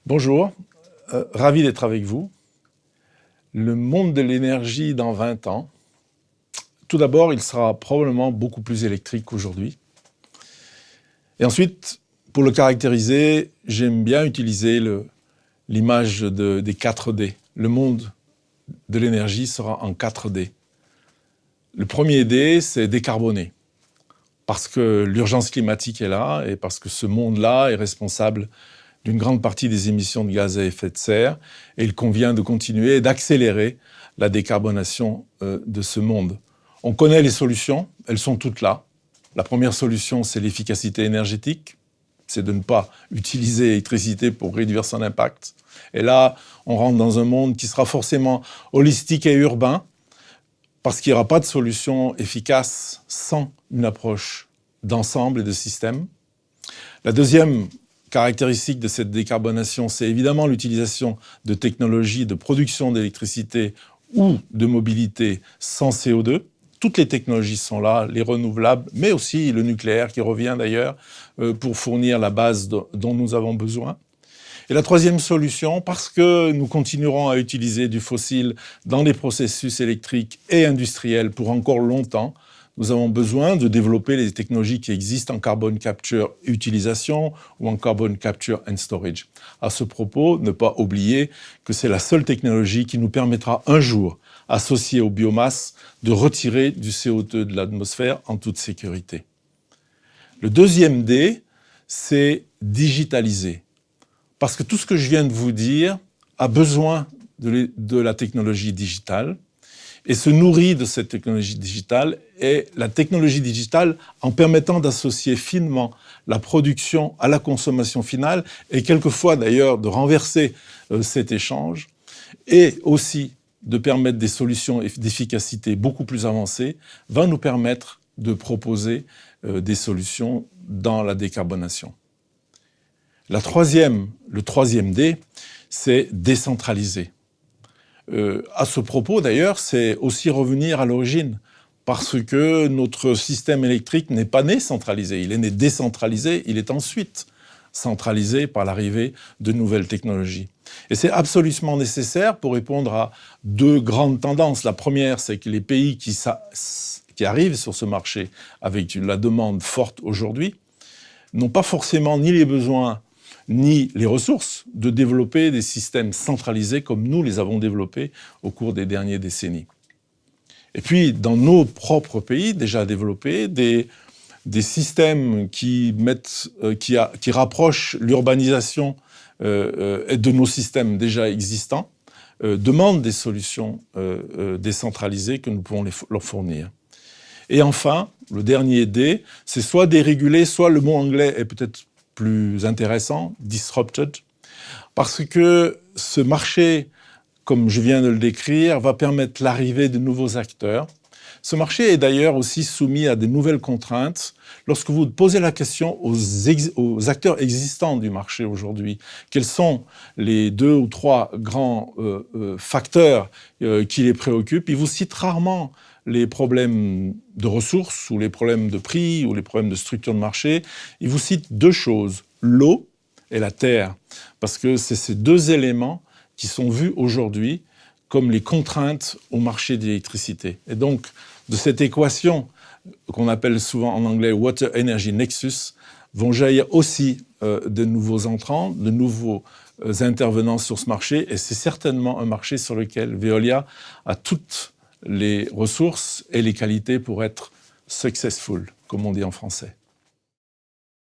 Bonjour, ravi d'être avec vous. Le monde de l'énergie dans 20 ans, tout d'abord, il sera probablement beaucoup plus électrique qu'aujourd'hui. Et ensuite, pour le caractériser, j'aime bien utiliser l'image des 4D. Le monde de l'énergie sera en 4D. Le premier D, c'est décarboner. Parce que l'urgence climatique est là et parce que ce monde-là est responsable d'une grande partie des émissions de gaz à effet de serre, et il convient de continuer et d'accélérer la décarbonation de ce monde. On connaît les solutions, elles sont toutes là. La première solution, c'est l'efficacité énergétique, c'est de ne pas utiliser l'électricité pour réduire son impact. Et là, on rentre dans un monde qui sera forcément holistique et urbain, parce qu'il n'y aura pas de solution efficace sans une approche d'ensemble et de système. La deuxième caractéristique de cette décarbonation, c'est évidemment l'utilisation de technologies de production d'électricité ou de mobilité sans CO2. Toutes les technologies sont là, les renouvelables, mais aussi le nucléaire qui revient d'ailleurs pour fournir la base dont nous avons besoin. Et la troisième solution, parce que nous continuerons à utiliser du fossile dans les processus électriques et industriels pour encore longtemps, nous avons besoin de développer les technologies qui existent en carbon capture et utilisation ou en carbon capture and storage. À ce propos, ne pas oublier que c'est la seule technologie qui nous permettra un jour, associée aux biomasses, de retirer du CO2 de l'atmosphère en toute sécurité. Le deuxième D, c'est digitaliser. Parce que tout ce que je viens de vous dire a besoin de la technologie digitale et se nourrit de cette technologie digitale. Et la technologie digitale, en permettant d'associer finement la production à la consommation finale, et quelquefois d'ailleurs de renverser cet échange, et aussi de permettre des solutions d'efficacité beaucoup plus avancées, va nous permettre de proposer des solutions dans la décarbonation. Le troisième D, c'est décentraliser. À ce propos, d'ailleurs, c'est aussi revenir à l'origine, parce que notre système électrique n'est pas né centralisé, il est né décentralisé, il est ensuite centralisé par l'arrivée de nouvelles technologies. Et c'est absolument nécessaire pour répondre à deux grandes tendances. La première, c'est que les pays qui arrivent sur ce marché avec la demande forte aujourd'hui n'ont pas forcément ni les besoins ni les ressources de développer des systèmes centralisés comme nous les avons développés au cours des dernières décennies. Et puis, dans nos propres pays déjà développés, des systèmes qui rapprochent l'urbanisation de nos systèmes déjà existants demandent des solutions décentralisées que nous pouvons leur fournir. Et enfin, le dernier D, c'est soit déréguler, soit le mot anglais est peut-être plus intéressant, disrupted, parce que ce marché, comme je viens de le décrire, va permettre l'arrivée de nouveaux acteurs. Ce marché est d'ailleurs aussi soumis à de nouvelles contraintes. Lorsque vous posez la question aux acteurs existants du marché aujourd'hui, quels sont les 2 ou 3 grands facteurs qui les préoccupent, ils vous citent rarement les problèmes de ressources ou les problèmes de prix ou les problèmes de structure de marché. Ils vous citent 2 choses, l'eau et la terre, parce que c'est ces 2 éléments qui sont vus aujourd'hui comme les contraintes au marché de l'électricité. Et donc, de cette équation qu'on appelle souvent en anglais « Water Energy Nexus », vont jaillir aussi de nouveaux entrants, de nouveaux intervenants sur ce marché, et c'est certainement un marché sur lequel Veolia a toutes les ressources et les qualités pour être « successful », comme on dit en français.